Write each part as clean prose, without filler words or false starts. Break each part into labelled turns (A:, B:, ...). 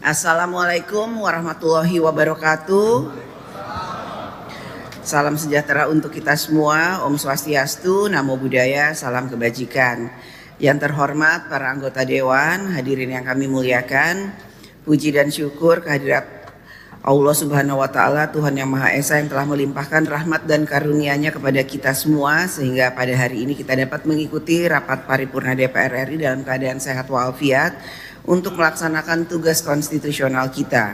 A: Assalamualaikum warahmatullahi wabarakatuh. Salam sejahtera untuk kita semua. Om Swastiastu, Namo Buddhaya, salam kebajikan. Yang terhormat para anggota Dewan, hadirin yang kami muliakan, puji dan syukur kehadirat Allah Subhanahu wa Ta'ala, Tuhan Yang Maha Esa, yang telah melimpahkan rahmat dan karunia-Nya kepada kita semua, sehingga pada hari ini kita dapat mengikuti rapat paripurna DPR RI dalam keadaan sehat walafiat untuk melaksanakan tugas konstitusional kita.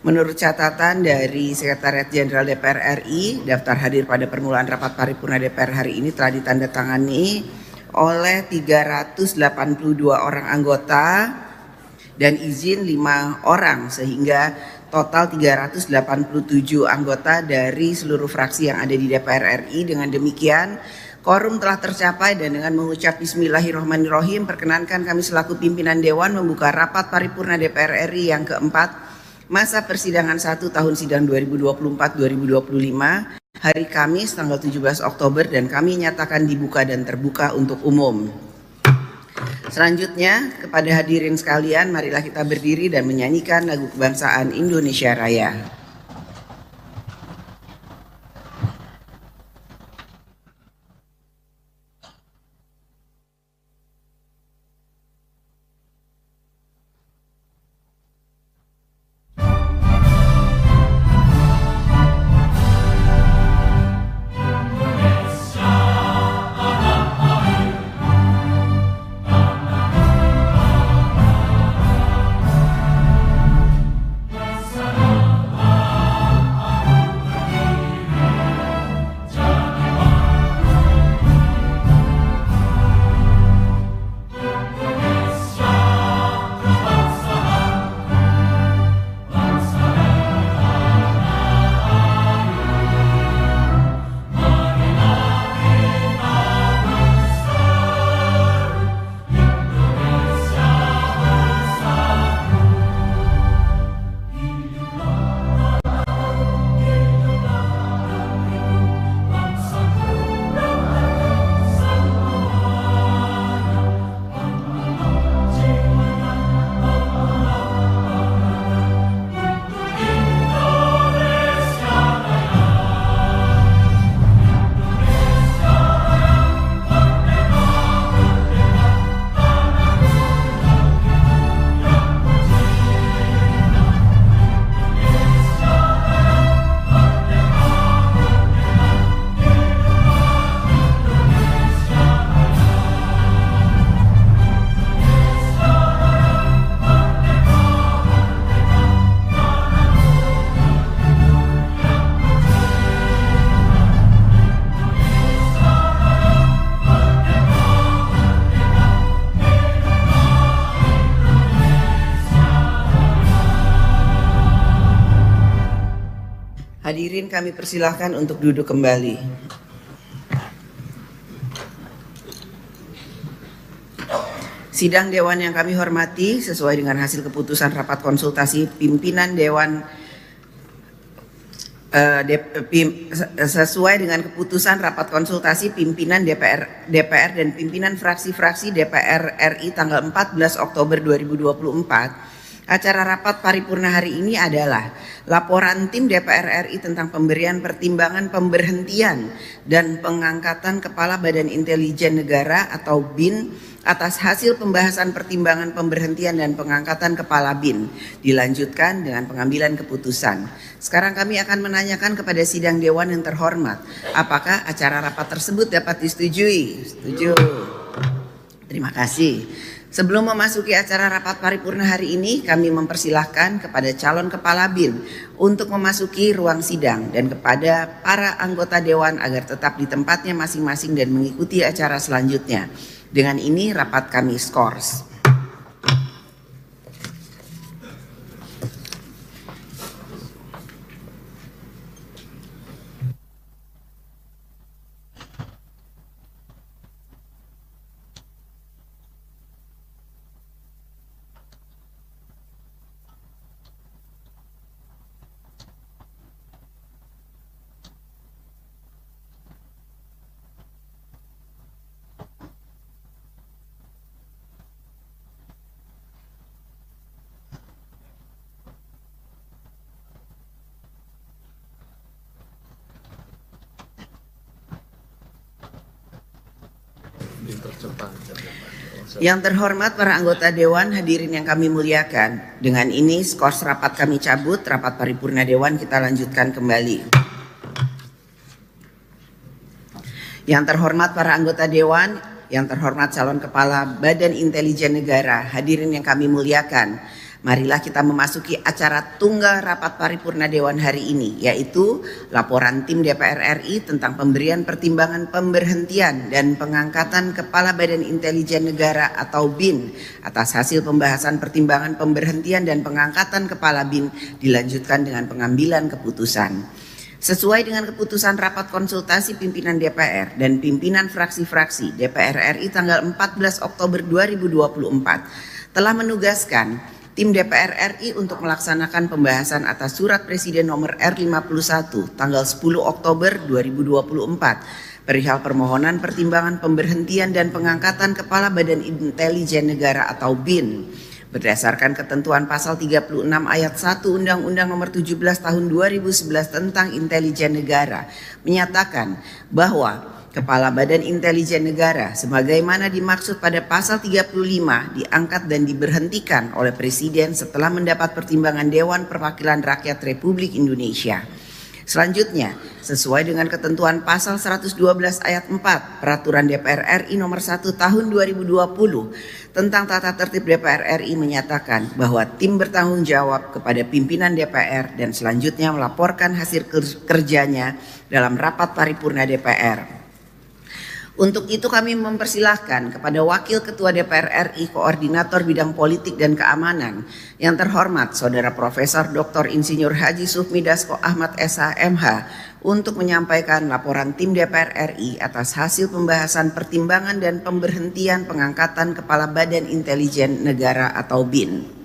A: Menurut catatan dari Sekretariat Jenderal DPR RI, daftar hadir pada permulaan rapat paripurna DPR hari ini telah ditandatangani oleh 382 orang anggota dan izin 5 orang, sehingga total 387 anggota dari seluruh fraksi yang ada di DPR RI. Dengan demikian, quorum telah tercapai, dan dengan mengucap Bismillahirrahmanirrahim, perkenankan kami selaku pimpinan Dewan membuka rapat paripurna DPR RI yang keempat masa persidangan 1 tahun sidang 2024-2025 hari Kamis tanggal 17 Oktober, dan kami nyatakan dibuka dan terbuka untuk umum. Selanjutnya, kepada hadirin sekalian, marilah kita berdiri dan menyanyikan lagu kebangsaan Indonesia Raya. Hadirin, kami persilahkan untuk duduk kembali. Sidang Dewan yang kami hormati, sesuai dengan hasil keputusan rapat konsultasi pimpinan Dewan sesuai dengan keputusan rapat konsultasi pimpinan DPR dan pimpinan fraksi-fraksi DPR RI tanggal 14 Oktober 2024, acara rapat paripurna hari ini adalah laporan tim DPR RI tentang pemberian pertimbangan pemberhentian dan pengangkatan Kepala Badan Intelijen Negara atau BIN atas hasil pembahasan pertimbangan pemberhentian dan pengangkatan Kepala BIN, dilanjutkan dengan pengambilan keputusan. Sekarang kami akan menanyakan kepada sidang Dewan yang terhormat, apakah acara rapat tersebut dapat disetujui? Setuju. Terima kasih. Sebelum memasuki acara rapat paripurna hari ini, kami mempersilahkan kepada calon kepala BIN untuk memasuki ruang sidang dan kepada para anggota Dewan agar tetap di tempatnya masing-masing dan mengikuti acara selanjutnya. Dengan ini rapat kami skors. Yang terhormat para anggota Dewan, hadirin yang kami muliakan. Dengan ini skors rapat kami cabut, rapat paripurna Dewan kita lanjutkan kembali. Yang terhormat para anggota Dewan, yang terhormat calon kepala Badan Intelijen Negara, hadirin yang kami muliakan. Marilah kita memasuki acara tunggal rapat paripurna Dewan hari ini, yaitu laporan tim DPR RI tentang pemberian pertimbangan pemberhentian dan pengangkatan Kepala Badan Intelijen Negara atau BIN atas hasil pembahasan pertimbangan pemberhentian dan pengangkatan Kepala BIN dilanjutkan dengan pengambilan keputusan. Sesuai dengan keputusan rapat konsultasi pimpinan DPR dan pimpinan fraksi-fraksi DPR RI tanggal 14 Oktober 2024 telah menugaskan tim DPR RI untuk melaksanakan pembahasan atas surat Presiden nomor R51 tanggal 10 Oktober 2024 perihal permohonan pertimbangan pemberhentian dan pengangkatan Kepala Badan Intelijen Negara atau BIN berdasarkan ketentuan pasal 36 ayat 1 Undang-Undang nomor 17 tahun 2011 tentang Intelijen Negara menyatakan bahwa Kepala Badan Intelijen Negara sebagaimana dimaksud pada pasal 35 diangkat dan diberhentikan oleh Presiden setelah mendapat pertimbangan Dewan Perwakilan Rakyat Republik Indonesia. Selanjutnya, sesuai dengan ketentuan pasal 112 ayat 4 Peraturan DPR RI nomor 1 tahun 2020 tentang tata tertib DPR RI menyatakan bahwa tim bertanggung jawab kepada pimpinan DPR dan selanjutnya melaporkan hasil kerjanya dalam rapat paripurna DPR. Untuk itu kami mempersilahkan kepada Wakil Ketua DPR RI Koordinator Bidang Politik dan Keamanan yang terhormat Saudara Profesor Dr. Insinyur Haji Sufmi Dasko Ahmad SH MH untuk menyampaikan laporan tim DPR RI atas hasil pembahasan pertimbangan dan pemberhentian pengangkatan Kepala Badan Intelijen Negara atau BIN.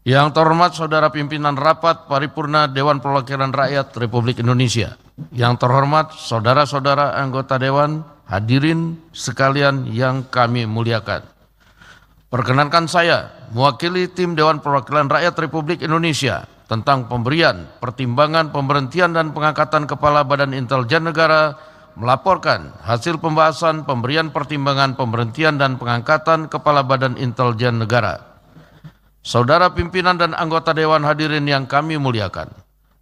B: Yang terhormat Saudara Pimpinan Rapat Paripurna Dewan Perwakilan Rakyat Republik Indonesia. Yang terhormat saudara-saudara anggota Dewan, hadirin sekalian yang kami muliakan. Perkenankan saya mewakili tim Dewan Perwakilan Rakyat Republik Indonesia tentang pemberian pertimbangan pemberhentian dan pengangkatan Kepala Badan Intelijen Negara melaporkan hasil pembahasan pemberian pertimbangan pemberhentian dan pengangkatan Kepala Badan Intelijen Negara. Saudara pimpinan dan anggota Dewan hadirin yang kami muliakan,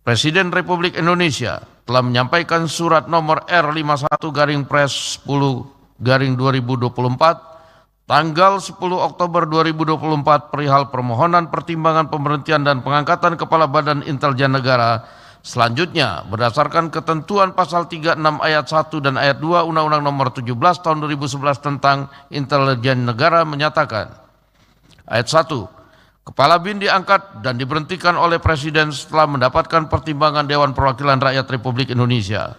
B: Presiden Republik Indonesia telah menyampaikan surat nomor R51-10/2024 tanggal 10 Oktober 2024 perihal permohonan pertimbangan pemberhentian dan pengangkatan Kepala Badan Intelijen Negara. Selanjutnya, berdasarkan ketentuan pasal 36 ayat 1 dan ayat 2 Undang-Undang nomor 17 tahun 2011 tentang Intelijen Negara menyatakan, ayat 1, Kepala BIN diangkat dan diberhentikan oleh Presiden setelah mendapatkan pertimbangan Dewan Perwakilan Rakyat Republik Indonesia.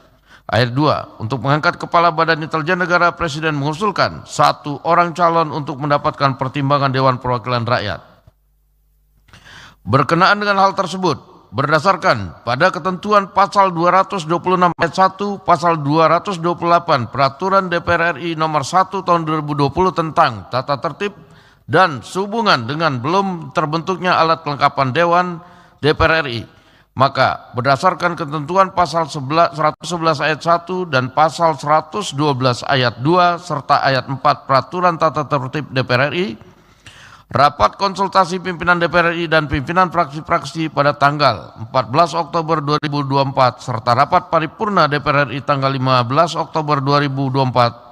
B: Ayat 2, untuk mengangkat Kepala Badan Intelijen Negara, Presiden mengusulkan 1 orang calon untuk mendapatkan pertimbangan Dewan Perwakilan Rakyat. Berkenaan dengan hal tersebut, berdasarkan pada ketentuan pasal 226 ayat 1, pasal 228 Peraturan DPR RI nomor 1 tahun 2020 tentang tata tertib dan sehubungan dengan belum terbentuknya alat kelengkapan Dewan DPR RI, maka berdasarkan ketentuan pasal 111 ayat 1 dan pasal 112 ayat 2 serta ayat 4 Peraturan Tata Tertib DPR RI, rapat konsultasi pimpinan DPR RI dan pimpinan fraksi-fraksi pada tanggal 14 Oktober 2024 serta rapat paripurna DPR RI tanggal 15 Oktober 2024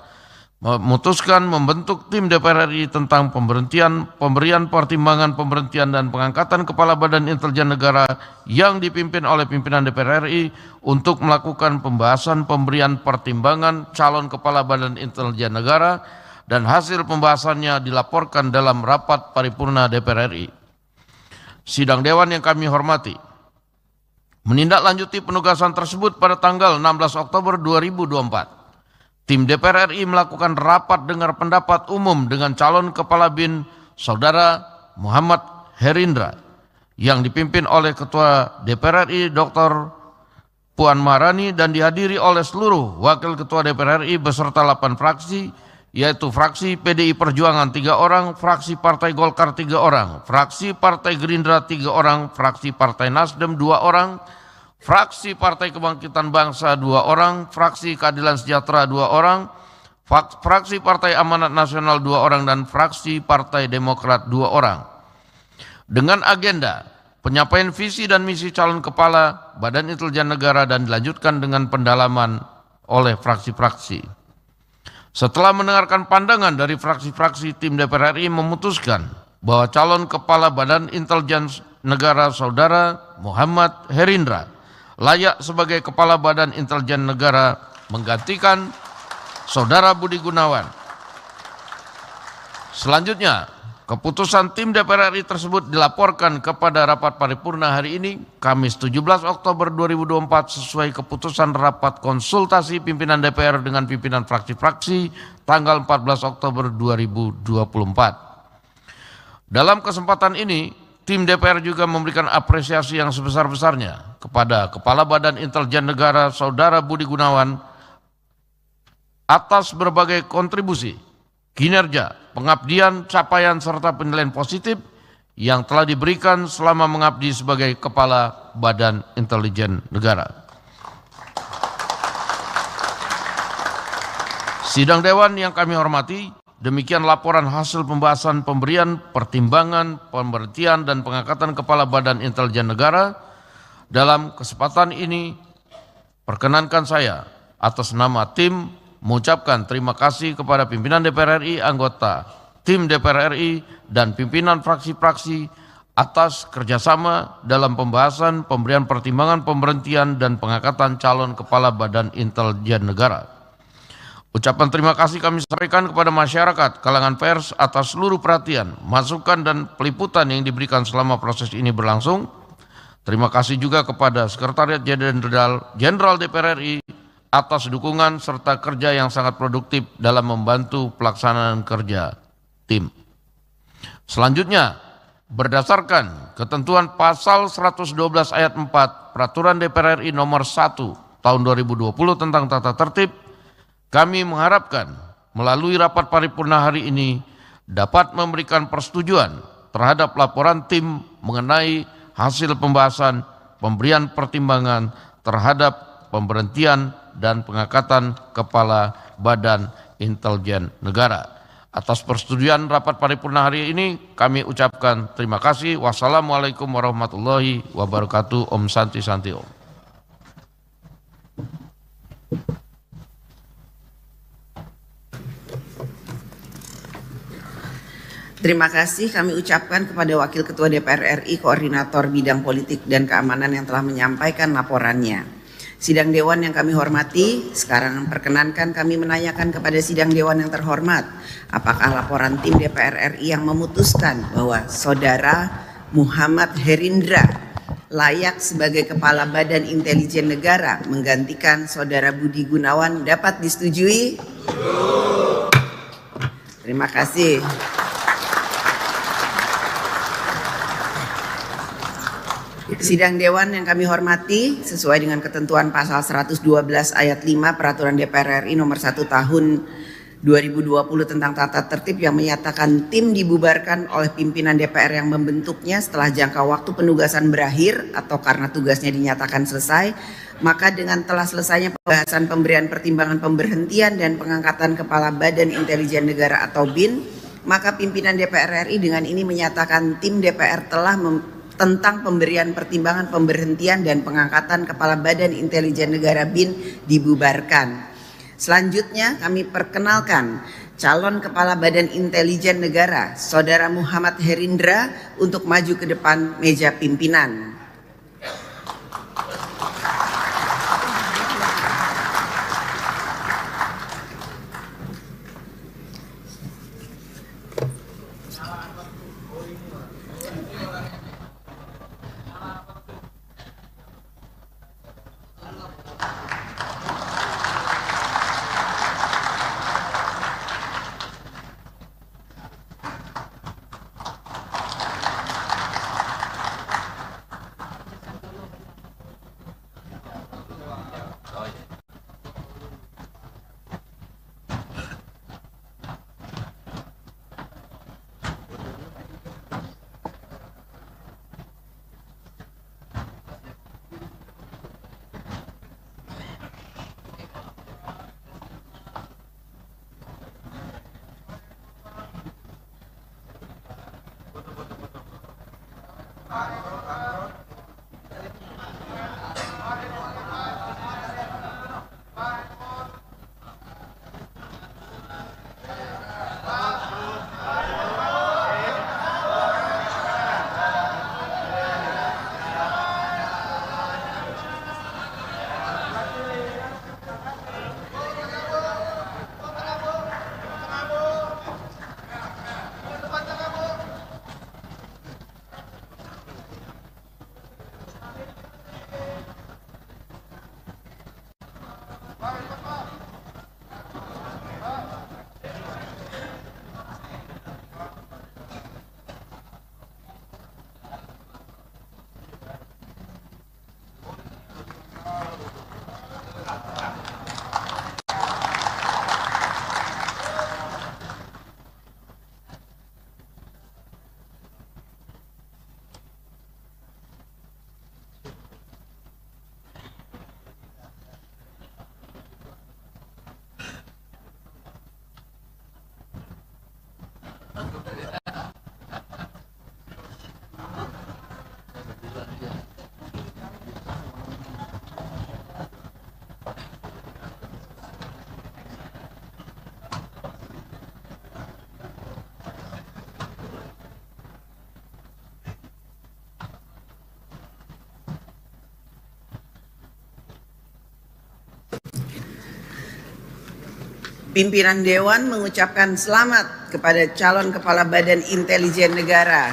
B: memutuskan membentuk tim DPR RI tentang pemberian pertimbangan pemberhentian dan pengangkatan Kepala Badan Intelijen Negara yang dipimpin oleh pimpinan DPR RI untuk melakukan pembahasan pemberian pertimbangan calon Kepala Badan Intelijen Negara dan hasil pembahasannya dilaporkan dalam rapat paripurna DPR RI. Sidang Dewan yang kami hormati, menindaklanjuti penugasan tersebut pada tanggal 16 Oktober 2024. Tim DPR RI melakukan rapat dengar pendapat umum dengan calon Kepala BIN Saudara Muhammad Herindra yang dipimpin oleh Ketua DPR RI Dr. Puan Maharani dan dihadiri oleh seluruh Wakil Ketua DPR RI beserta 8 fraksi yaitu fraksi PDI Perjuangan 3 orang, fraksi Partai Golkar 3 orang, fraksi Partai Gerindra 3 orang, fraksi Partai Nasdem 2 orang, fraksi Partai Kebangkitan Bangsa 2 orang, fraksi Keadilan Sejahtera 2 orang, fraksi Partai Amanat Nasional 2 orang, dan fraksi Partai Demokrat 2 orang. Dengan agenda penyampaian visi dan misi calon kepala Badan Intelijen Negara dan dilanjutkan dengan pendalaman oleh fraksi-fraksi. Setelah mendengarkan pandangan dari fraksi-fraksi, tim DPR RI memutuskan bahwa calon kepala Badan Intelijen Negara Saudara Muhammad Herindra layak sebagai kepala Badan Intelijen Negara menggantikan Saudara Budi Gunawan. Selanjutnya, keputusan tim DPR RI tersebut dilaporkan kepada rapat paripurna hari ini, Kamis 17 Oktober 2024 sesuai keputusan rapat konsultasi pimpinan DPR dengan pimpinan fraksi-fraksi tanggal 14 Oktober 2024. Dalam kesempatan ini, tim DPR juga memberikan apresiasi yang sebesar-besarnya kepada Kepala Badan Intelijen Negara Saudara Budi Gunawan atas berbagai kontribusi, kinerja, pengabdian, capaian, serta penilaian positif yang telah diberikan selama mengabdi sebagai Kepala Badan Intelijen Negara. Sidang Dewan yang kami hormati, demikian laporan hasil pembahasan pemberian pertimbangan, pemberhentian, dan pengangkatan Kepala Badan Intelijen Negara. Dalam kesempatan ini, perkenankan saya atas nama tim mengucapkan terima kasih kepada pimpinan DPR RI, anggota tim DPR RI, dan pimpinan fraksi-fraksi atas kerjasama dalam pembahasan pemberian pertimbangan pemberhentian dan pengangkatan calon kepala Badan Intelijen Negara. Ucapan terima kasih kami sampaikan kepada masyarakat, kalangan pers atas seluruh perhatian, masukan, dan peliputan yang diberikan selama proses ini berlangsung. Terima kasih juga kepada Sekretariat Jenderal DPR RI atas dukungan serta kerja yang sangat produktif dalam membantu pelaksanaan kerja tim. Selanjutnya, berdasarkan ketentuan pasal 112 ayat 4 Peraturan DPR RI nomor 1 tahun 2020 tentang tata tertib, kami mengharapkan melalui rapat paripurna hari ini dapat memberikan persetujuan terhadap laporan tim mengenai hasil pembahasan pemberian pertimbangan terhadap pemberhentian dan pengangkatan Kepala Badan Intelijen Negara. Atas persetujuan rapat paripurna hari ini kami ucapkan terima kasih. Wassalamualaikum warahmatullahi wabarakatuh. Om Santi Santi Om.
A: Terima kasih kami ucapkan kepada Wakil Ketua DPR RI, Koordinator Bidang Politik dan Keamanan yang telah menyampaikan laporannya. Sidang Dewan yang kami hormati, sekarang perkenankan kami menanyakan kepada Sidang Dewan yang terhormat, apakah laporan tim DPR RI yang memutuskan bahwa Saudara Muhammad Herindra layak sebagai Kepala Badan Intelijen Negara menggantikan Saudara Budi Gunawan dapat disetujui? Terima kasih. Sidang Dewan yang kami hormati, sesuai dengan ketentuan pasal 112 ayat 5 Peraturan DPR RI nomor 1 tahun 2020 tentang tata tertib yang menyatakan tim dibubarkan oleh pimpinan DPR yang membentuknya setelah jangka waktu penugasan berakhir atau karena tugasnya dinyatakan selesai, maka dengan telah selesainya pembahasan pemberian pertimbangan pemberhentian dan pengangkatan Kepala Badan Intelijen Negara atau BIN, maka pimpinan DPR RI dengan ini menyatakan tim DPR telah tentang pemberian pertimbangan pemberhentian dan pengangkatan Kepala Badan Intelijen Negara BIN dibubarkan. Selanjutnya kami perkenalkan calon Kepala Badan Intelijen Negara, Saudara Muhammad Herindra, untuk maju ke depan meja pimpinan. Pimpinan Dewan mengucapkan selamat kepada calon Kepala Badan Intelijen Negara.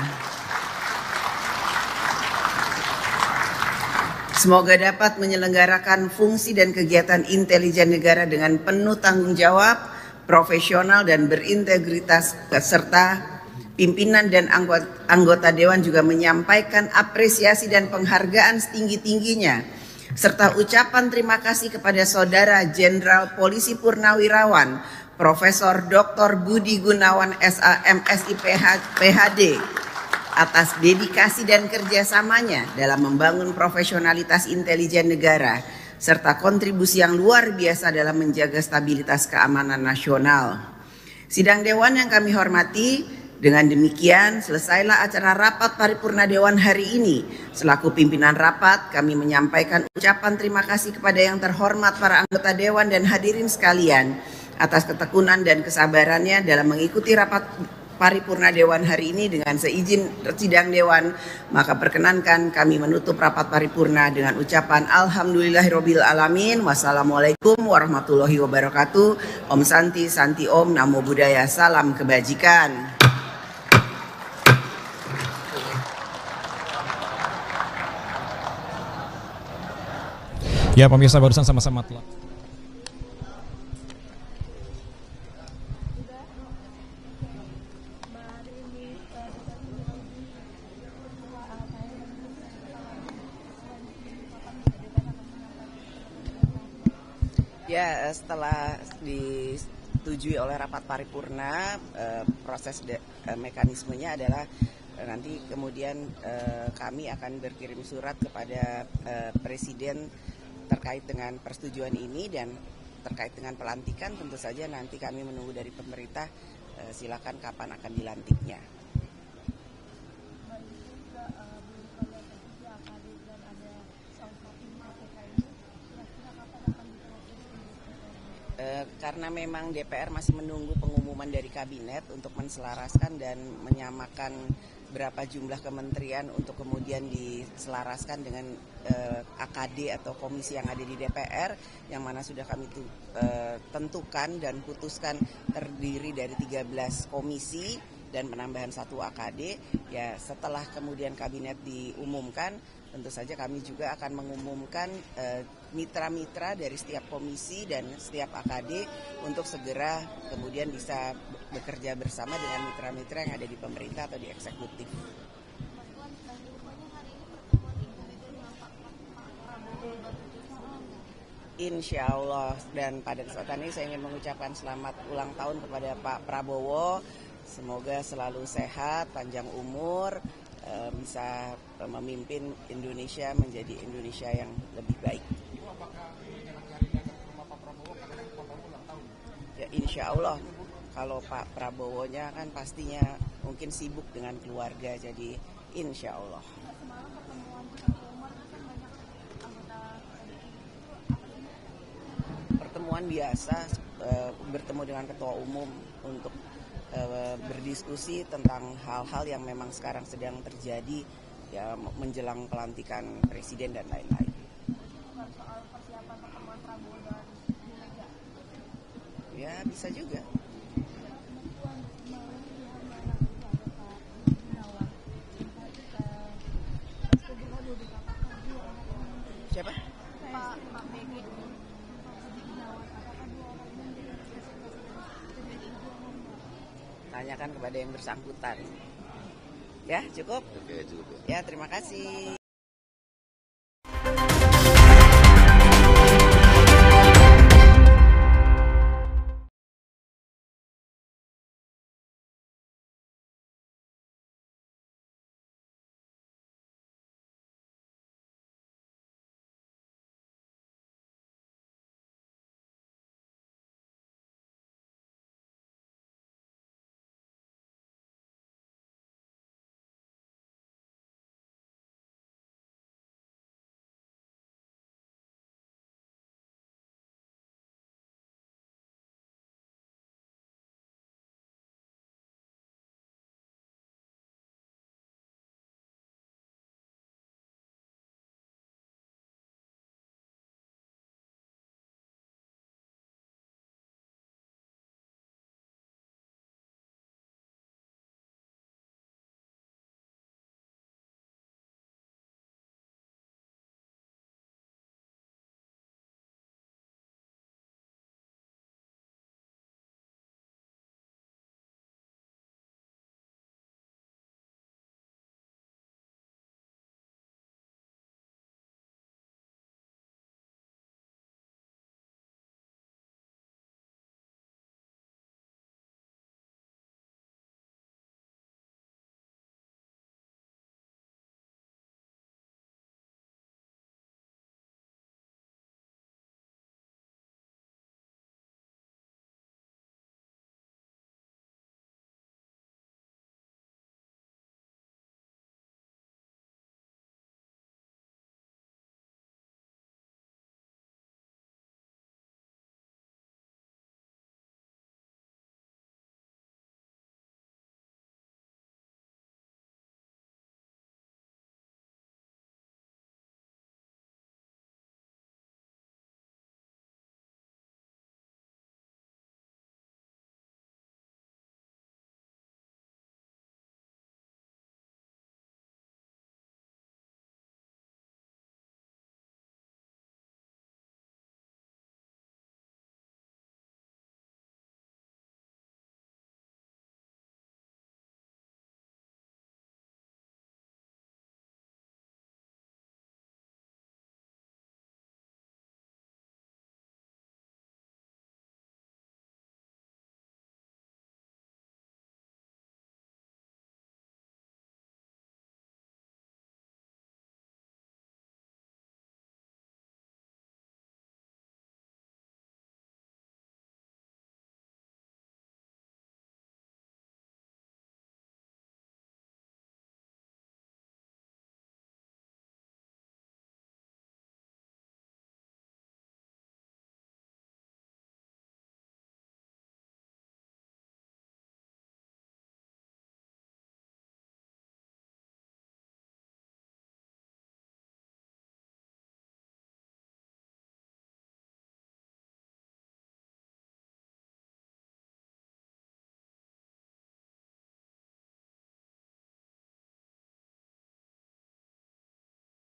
A: Semoga dapat menyelenggarakan fungsi dan kegiatan intelijen negara dengan penuh tanggung jawab, profesional dan berintegritas, serta pimpinan dan anggota Dewan juga menyampaikan apresiasi dan penghargaan setinggi-tingginya serta ucapan terima kasih kepada Saudara Jenderal Polisi Purnawirawan Profesor Dr. Budi Gunawan SA MSI PhD atas dedikasi dan kerjasamanya dalam membangun profesionalitas intelijen negara serta kontribusi yang luar biasa dalam menjaga stabilitas keamanan nasional. Sidang Dewan yang kami hormati, dengan demikian selesailah acara rapat paripurna Dewan hari ini. Selaku pimpinan rapat, kami menyampaikan ucapan terima kasih kepada yang terhormat para anggota Dewan dan hadirin sekalian atas ketekunan dan kesabarannya dalam mengikuti rapat paripurna Dewan hari ini. Dengan seizin sidang Dewan, maka perkenankan kami menutup rapat paripurna dengan ucapan Alhamdulillahirabbil alamin. Wassalamualaikum warahmatullahi wabarakatuh. Om Santi, Santi Om, Namo Buddhaya, salam kebajikan.
C: Ya pemirsa, barusan sama-sama telah.
A: Ya, setelah disetujui oleh rapat paripurna, proses mekanismenya adalah nanti kemudian kami akan berkirim surat kepada Presiden terkait dengan persetujuan ini, dan terkait dengan pelantikan tentu saja nanti kami menunggu dari pemerintah silakan kapan akan dilantiknya. Karena memang DPR masih menunggu pengumuman dari kabinet untuk menselaraskan dan menyamakan berapa jumlah kementerian untuk kemudian diselaraskan dengan AKD atau komisi yang ada di DPR, yang mana sudah kami tentukan dan putuskan terdiri dari 13 komisi dan penambahan 1 AKD. Ya, setelah kemudian kabinet diumumkan, tentu saja kami juga akan mengumumkan mitra-mitra dari setiap komisi dan setiap AKD untuk segera kemudian bisa bekerja bersama dengan mitra-mitra yang ada di pemerintah atau di eksekutif. Insya Allah, dan pada kesempatan ini saya ingin mengucapkan selamat ulang tahun kepada Pak Prabowo. Semoga selalu sehat, panjang umur, bisa memimpin Indonesia menjadi Indonesia yang lebih baik. Ya, insya Allah, kalau Pak Prabowo-nya kan pastinya mungkin sibuk dengan keluarga, jadi insya Allah. biasa bertemu dengan ketua umum untuk berdiskusi tentang hal-hal yang memang sekarang sedang terjadi ya menjelang pelantikan presiden dan lain-lain.
D: Soal persiapan pertemuan Prabowo dan Bu Mega.
A: Ya bisa juga. Siapa?
D: Pak BG.
A: Tanyakan kepada yang bersangkutan. Ya, cukup?
E: Oke, cukup.
A: Ya, terima kasih.